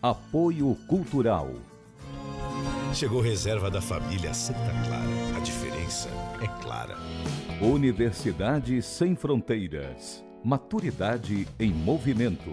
Apoio Cultural. Chegou reserva da família Santa Clara. A diferença é clara. Universidade Sem Fronteiras. Maturidade em movimento.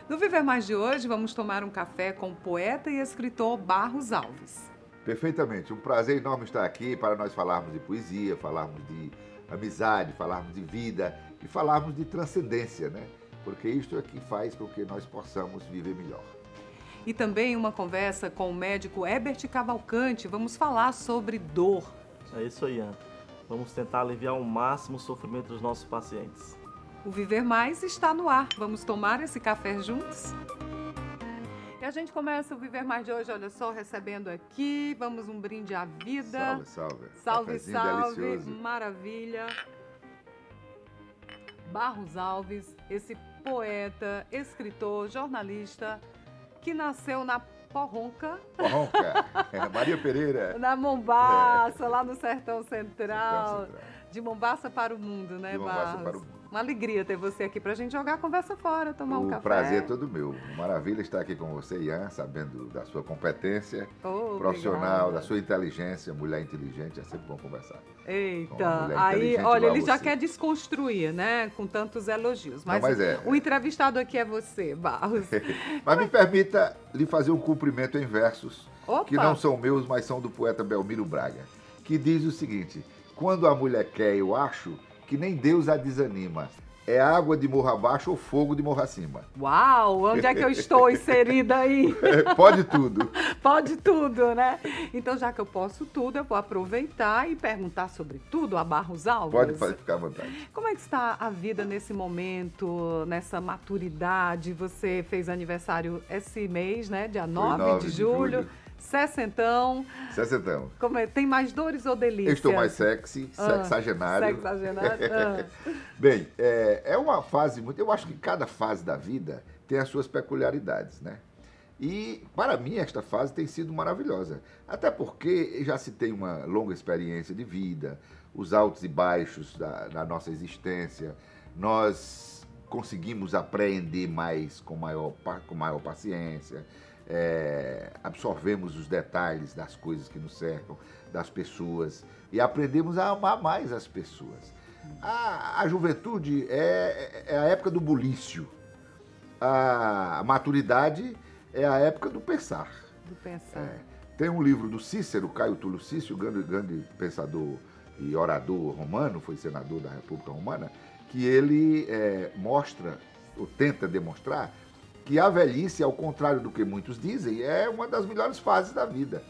No Viver Mais de hoje, vamos tomar um café com o poeta e escritor Barros Alves. Perfeitamente. Um prazer enorme estar aqui para nós falarmos de poesia, falarmos de amizade, falarmos de vida e falarmos de transcendência, né? Porque isto é que faz com que nós possamos viver melhor. E também uma conversa com o médico Herbert Cavalcante. Vamos falar sobre dor. É isso aí, Ana. Vamos tentar aliviar ao máximo o sofrimento dos nossos pacientes. O Viver Mais está no ar. Vamos tomar esse café juntos? E a gente começa o Viver Mais de hoje, olha só, recebendo aqui. Vamos um brinde à vida. Salve, salve. Salve, Cafezinho salve. delicioso. Maravilha. Barros Alves, esse poeta, escritor, jornalista, que nasceu na Porronca, Porronca. Maria Pereira. na Mombaça, lá no Sertão Central. Sertão Central. De Mombaça para o mundo, né, De Mombaça Barros? para o mundo. Uma alegria ter você aqui pra gente jogar a conversa fora, tomar um O café. prazer é todo meu. Maravilha estar aqui com você, Ian, sabendo da sua competência profissional, Obrigada. da sua inteligência. Mulher inteligente, é sempre bom conversar. Com uma Eita, mulher aí, inteligente olha, igual ele já você. quer desconstruir, né, com tantos elogios. Mas, mas é. o entrevistado aqui é você, Barros. Mas me permita lhe fazer um cumprimento em versos, Opa! que não são meus, mas são do poeta Belmiro Braga, que diz o seguinte: quando a mulher quer, eu acho que nem Deus a desanima. É água de morro abaixo ou fogo de morro acima. Uau, onde é que eu estou inserida aí? Pode tudo. Pode tudo, né? Então, já que eu posso tudo, eu vou aproveitar e perguntar sobre tudo a Barros Alves. Pode ficar à vontade. Como é que está a vida nesse momento, nessa maturidade? Você fez aniversário esse mês, né? Dia 9 de julho. Sessentão. Como é? Tem mais dores ou delícias? Eu estou mais sexy, sexagenário. Sexagenário. Bem, é uma fase muito... Eu acho que cada fase da vida tem as suas peculiaridades, né? E, para mim, esta fase tem sido maravilhosa. Até porque já se tem uma longa experiência de vida, os altos e baixos da nossa existência. Nós conseguimos apreender mais com maior paciência. Absorvemos os detalhes das coisas que nos cercam, das pessoas, e aprendemos a amar mais as pessoas. A juventude é a época do bulício. A maturidade é a época do pensar. Do pensar. Tem um livro do Cícero, Caio Túlio Cícero, grande pensador e orador romano, foi senador da República Romana, que ele mostra, ou tenta demonstrar, que a velhice, ao contrário do que muitos dizem, é uma das melhores fases da vida.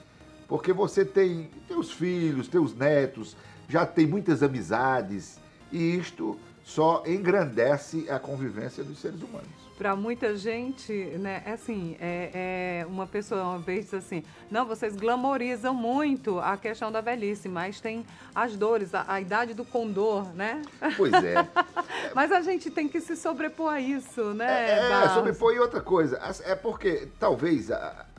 Porque você tem os filhos, tem os netos, já tem muitas amizades, e isto só engrandece a convivência dos seres humanos. Para muita gente, né, uma pessoa uma vez disse assim, não, vocês glamorizam muito a questão da velhice, mas tem as dores, a idade do condor, né? Pois é. Mas a gente tem que se sobrepor a isso, né, sobrepor e outra coisa, é porque talvez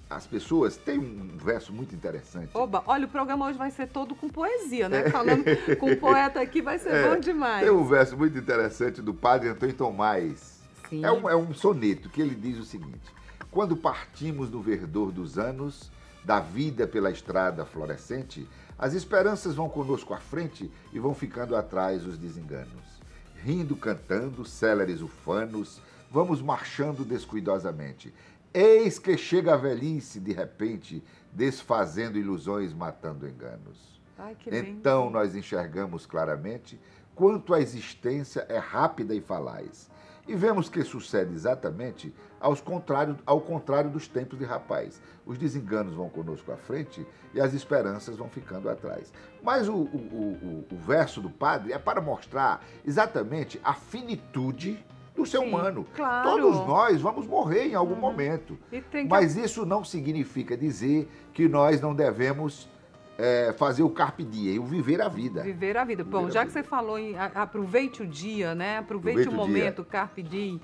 as pessoas têm um verso muito interessante. Oba, olha, o programa hoje vai ser todo com poesia, né? Falando com o poeta aqui vai ser bom demais. Tem um verso muito interessante do padre Antônio Tomás. Sim. É um soneto que ele diz o seguinte: quando partimos no verdor dos anos, da vida pela estrada florescente, as esperanças vão conosco à frente e vão ficando atrás os desenganos. Rindo, cantando, céleres ufanos, vamos marchando descuidosamente. Eis que chega a velhice, de repente, desfazendo ilusões, matando enganos. Ai, que então lindo. nós enxergamos claramente quanto a existência é rápida e falaz. E vemos que sucede exatamente ao contrário dos tempos de rapaz. Os desenganos vão conosco à frente e as esperanças vão ficando atrás. Mas o verso do padre é para mostrar exatamente a finitude do ser humano. Claro. Todos nós vamos morrer em algum momento. Mas isso não significa dizer que nós não devemos fazer o carpe diem, o viver a vida. Viver a vida. Bom, já que você falou em aproveite o dia, né? Aproveite o momento, carpe diem.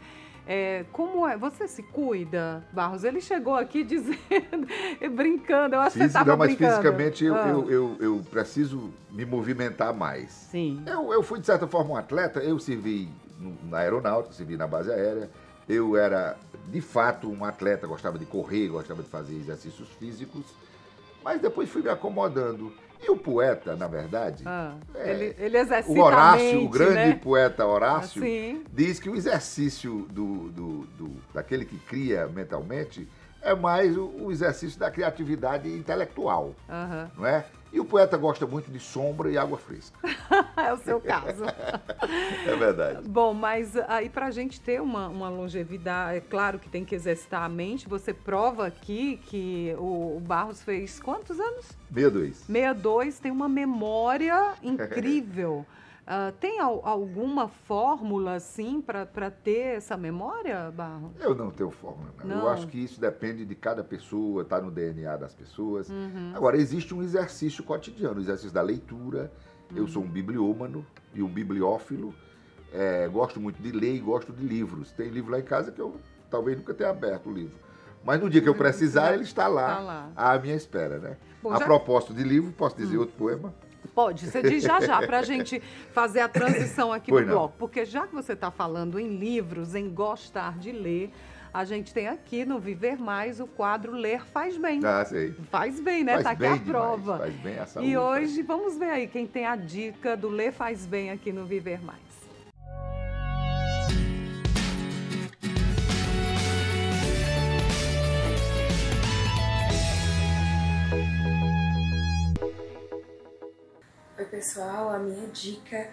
Como é? Você se cuida, Barros? Ele chegou aqui dizendo, brincando, eu acho que você estava mas brincando. Fisicamente eu preciso me movimentar mais. Sim. Eu fui, de certa forma, um atleta, eu servi na aeronáutica, servi na base aérea, eu era, de fato, um atleta, gostava de correr, gostava de fazer exercícios físicos, mas depois fui me acomodando. E o poeta, na verdade, ele exercita o Horácio, a mente, o grande né? poeta Horácio, Sim. diz que o exercício daquele que cria mentalmente é mais o exercício da criatividade intelectual, não é? E o poeta gosta muito de sombra e água fresca. É o seu caso. É verdade. Bom, mas aí para a gente ter uma longevidade, é claro que tem que exercitar a mente. Você prova aqui que o Barros fez quantos anos? 62. 62, tem uma memória incrível. Tem alguma fórmula, assim, para ter essa memória, Barros? Eu não tenho fórmula, não. Eu acho que isso depende de cada pessoa, está no DNA das pessoas. Agora, existe um exercício cotidiano, o exercício da leitura. Eu sou um bibliômano e um bibliófilo. Gosto muito de ler e gosto de livros. Tem livro lá em casa que eu talvez nunca tenha aberto o livro. Mas no dia que eu precisar, ele está lá à minha espera, né? Bom, a propósito de livro, posso dizer outro poema? Pode, você diz já, para a gente fazer a transição aqui no bloco. Porque já que você está falando em livros, em gostar de ler, a gente tem aqui no Viver Mais o quadro Ler Faz Bem. Ah, sei. Faz bem, né? Tá aqui a prova. Faz bem a saúde. E hoje, vamos ver aí quem tem a dica do Ler Faz Bem aqui no Viver Mais. Oi pessoal, a minha dica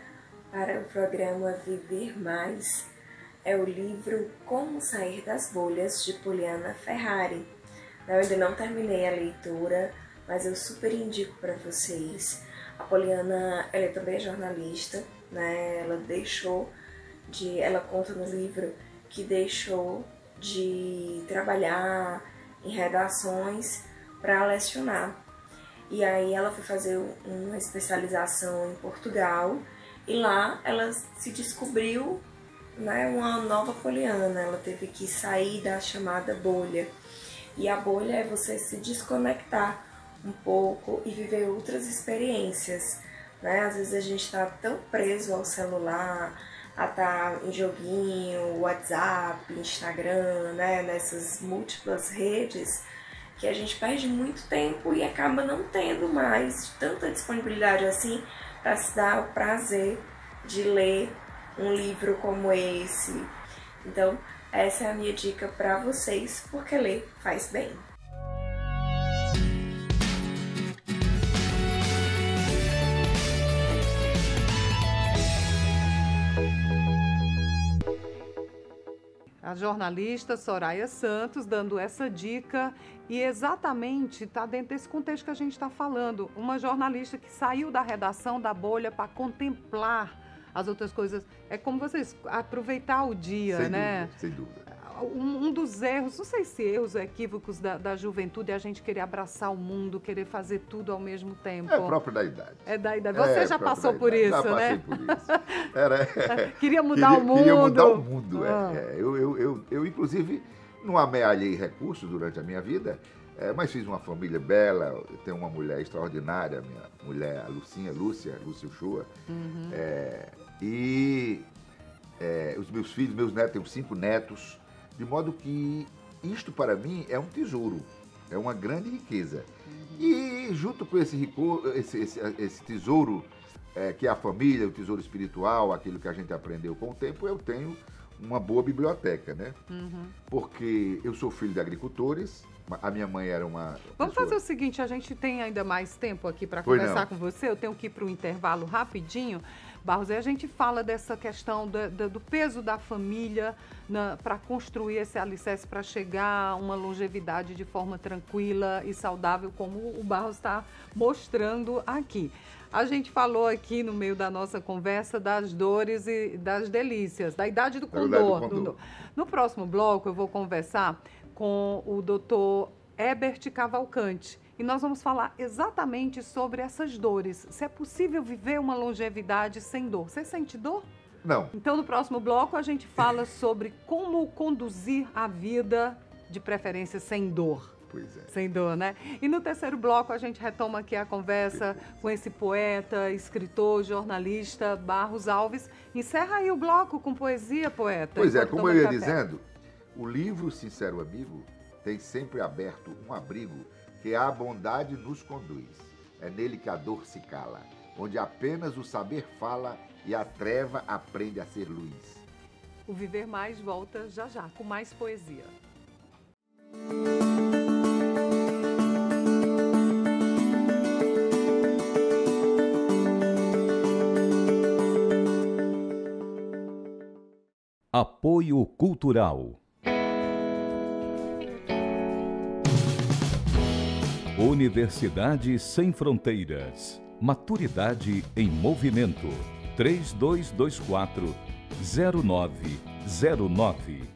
para o programa Viver Mais é o livro Como Sair das Bolhas, de Poliana Ferrari. Eu ainda não terminei a leitura, mas eu super indico para vocês. A Poliana, ela também é jornalista, né? Ela conta no livro que deixou de trabalhar em redações para lecionar. E aí ela foi fazer uma especialização em Portugal e lá ela se descobriu, né, uma nova Poliana. Ela teve que sair da chamada bolha. E a bolha é você se desconectar um pouco e viver outras experiências, né? Às vezes a gente está tão preso ao celular, a estar em joguinho, WhatsApp, Instagram, né, nessas múltiplas redes, que a gente perde muito tempo e acaba não tendo mais tanta disponibilidade assim para se dar o prazer de ler um livro como esse. Então, essa é a minha dica para vocês, porque ler faz bem. A jornalista Soraya Santos dando essa dica e exatamente está dentro desse contexto que a gente está falando. Uma jornalista que saiu da redação da bolha para contemplar as outras coisas. É como vocês aproveitar o dia, sem né? Dúvida, sem dúvida. Um dos erros, não sei se erros ou equívocos da juventude é a gente querer abraçar o mundo, querer fazer tudo ao mesmo tempo. É próprio da idade. É da idade. Você já passou por isso, já né? Já passei por isso. Queria mudar o mundo. Queria mudar o mundo, Eu, inclusive, não amealhei recursos durante a minha vida, mas fiz uma família bela, eu tenho uma mulher extraordinária, minha mulher, a Lúcia Uchoa, os meus filhos, meus netos, tenho 5 netos, de modo que isto para mim é um tesouro, é uma grande riqueza. E junto com esse tesouro, que é a família, o tesouro espiritual, aquilo que a gente aprendeu com o tempo, eu tenho uma boa biblioteca, né? Porque eu sou filho de agricultores, a minha mãe era uma... Vamos fazer o seguinte, a gente tem ainda mais tempo aqui para conversar com você, eu tenho que ir para o intervalo rapidinho. Barros, aí a gente fala dessa questão do peso da família para construir esse alicerce, para chegar a uma longevidade de forma tranquila e saudável, como o Barros está mostrando aqui. A gente falou aqui no meio da nossa conversa das dores e das delícias, da idade do condor. No próximo bloco eu vou conversar com o doutor Herbert Cavalcante. E nós vamos falar exatamente sobre essas dores. Se é possível viver uma longevidade sem dor. Você sente dor? Não. Então, no próximo bloco, a gente fala sobre como conduzir a vida, de preferência sem dor. Pois é. Sem dor, né? E no terceiro bloco, a gente retoma aqui a conversa com esse poeta, escritor, jornalista, Barros Alves. Encerra aí o bloco com poesia, poeta. Pois é, como eu ia dizendo, o livro Sincero Amigo tem sempre aberto um abrigo que a bondade nos conduz. É nele que a dor se cala, onde apenas o saber fala e a treva aprende a ser luz. O Viver Mais volta já já, com mais poesia. Apoio Cultural. Universidade Sem Fronteiras. Maturidade em Movimento. 3224-0909